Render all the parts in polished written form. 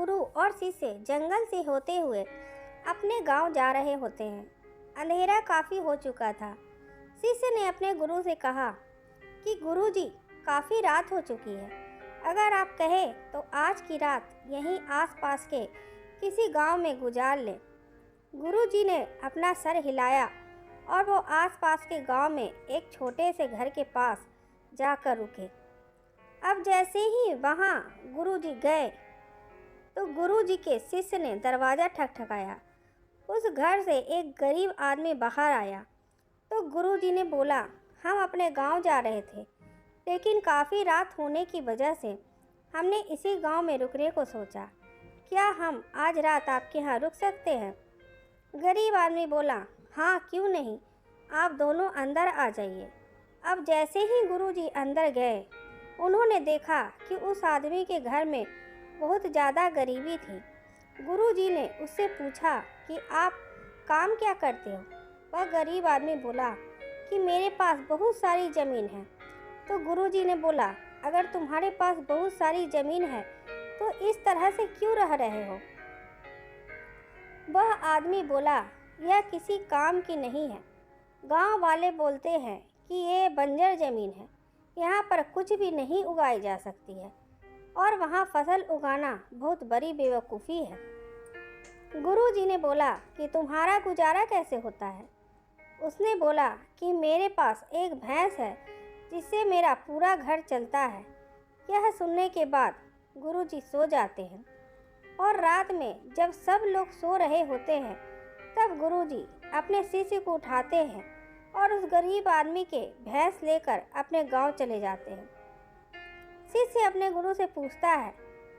गुरु और शिष्य जंगल से होते हुए अपने गांव जा रहे होते हैं। अंधेरा काफ़ी हो चुका था। शिष्य ने अपने गुरु से कहा कि गुरुजी, काफ़ी रात हो चुकी है। अगर आप कहें तो आज की रात यहीं आसपास के किसी गांव में गुजार लें। गुरुजी ने अपना सर हिलाया और वो आसपास के गांव में एक छोटे से घर के पास जाकर रुके। अब जैसे ही वहां गुरुजी गए तो गुरुजी के शिष्य ने दरवाज़ा ठकठकाया। उस घर से एक गरीब आदमी बाहर आया तो गुरुजी ने बोला, हम अपने गांव जा रहे थे, लेकिन काफ़ी रात होने की वजह से हमने इसी गांव में रुकने को सोचा। क्या हम आज रात आपके यहाँ रुक सकते हैं? गरीब आदमी बोला, हाँ क्यों नहीं, आप दोनों अंदर आ जाइए। अब जैसे ही गुरुजी अंदर गए, उन्होंने देखा कि उस आदमी के घर में बहुत ज़्यादा गरीबी थी। गुरुजी ने उससे पूछा कि आप काम क्या करते हो? वह गरीब आदमी बोला कि मेरे पास बहुत सारी ज़मीन है। तो गुरुजी ने बोला, अगर तुम्हारे पास बहुत सारी ज़मीन है तो इस तरह से क्यों रह रहे हो? वह आदमी बोला, यह किसी काम की नहीं है। गांव वाले बोलते हैं कि ये बंजर ज़मीन है, यहाँ पर कुछ भी नहीं उगाई जा सकती है और वहाँ फसल उगाना बहुत बड़ी बेवकूफ़ी है। गुरुजी ने बोला कि तुम्हारा गुजारा कैसे होता है? उसने बोला कि मेरे पास एक भैंस है जिससे मेरा पूरा घर चलता है। यह सुनने के बाद गुरुजी सो जाते हैं और रात में जब सब लोग सो रहे होते हैं तब गुरुजी अपने शिष्य को उठाते हैं और उस गरीब आदमी के भैंस लेकर अपने गांव चले जाते हैं। शिष्य अपने गुरु से पूछता है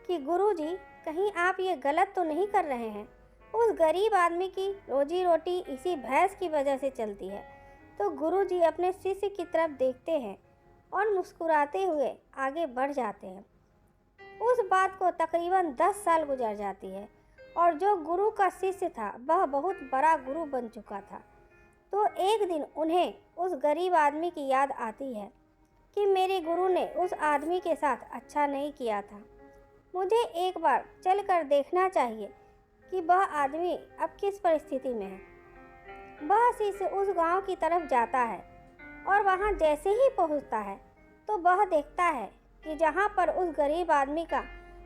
कि गुरुजी, कहीं आप ये गलत तो नहीं कर रहे हैं? उस गरीब आदमी की रोजी रोटी इसी भैंस की वजह से चलती है। तो गुरुजी अपने शिष्य की तरफ देखते हैं और मुस्कुराते हुए आगे बढ़ जाते हैं। उस बात को तकरीबन 10 साल गुजर जाती है और जो गुरु का शिष्य था वह बहुत बड़ा गुरु बन चुका था। तो एक दिन उन्हें उस गरीब आदमी की याद आती है कि मेरे गुरु ने उस आदमी के साथ अच्छा नहीं किया था। मुझे एक बार चल कर देखना चाहिए कि वह आदमी अब किस परिस्थिति में है। वह शिष्य उस गांव की तरफ जाता है और वहां जैसे ही पहुंचता है तो वह देखता है कि जहां पर उस गरीब आदमी का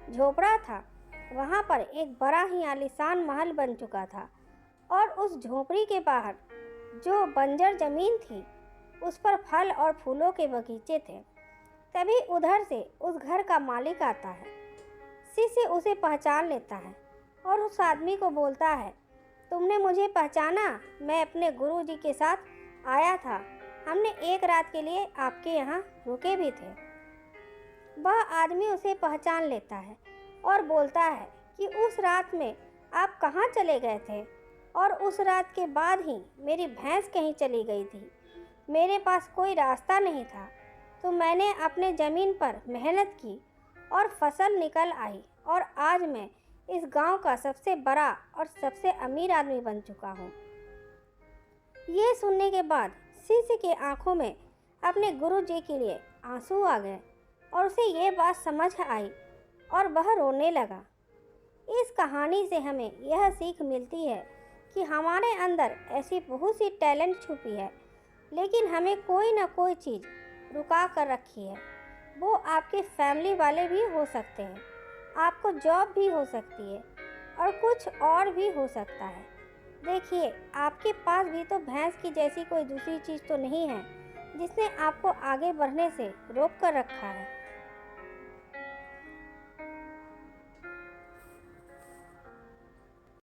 झोपड़ा था वहां पर एक बड़ा ही आलीशान महल बन चुका था और उस झोपड़ी के बाहर जो बंजर ज़मीन थी उस पर फल और फूलों के बगीचे थे। तभी उधर से उस घर का मालिक आता है। शिष्य उसे पहचान लेता है और उस आदमी को बोलता है, तुमने मुझे पहचाना? मैं अपने गुरुजी के साथ आया था। हमने एक रात के लिए आपके यहाँ रुके भी थे। वह आदमी उसे पहचान लेता है और बोलता है कि उस रात में आप कहाँ चले गए थे और उस रात के बाद ही मेरी भैंस कहीं चली गई थी। मेरे पास कोई रास्ता नहीं था तो मैंने अपने ज़मीन पर मेहनत की और फसल निकल आई और आज मैं इस गांव का सबसे बड़ा और सबसे अमीर आदमी बन चुका हूँ। ये सुनने के बाद शिष्य के आंखों में अपने गुरुजी के लिए आंसू आ गए और उसे ये बात समझ आई और वह रोने लगा। इस कहानी से हमें यह सीख मिलती है कि हमारे अंदर ऐसी बहुत सी टैलेंट छुपी है, लेकिन हमें कोई ना कोई चीज़ रुका कर रखी है। वो आपके फैमिली वाले भी हो सकते हैं, आपको जॉब भी हो सकती है और कुछ और भी हो सकता है। देखिए, आपके पास भी तो भैंस की जैसी कोई दूसरी चीज़ तो नहीं है जिसने आपको आगे बढ़ने से रोक कर रखा है।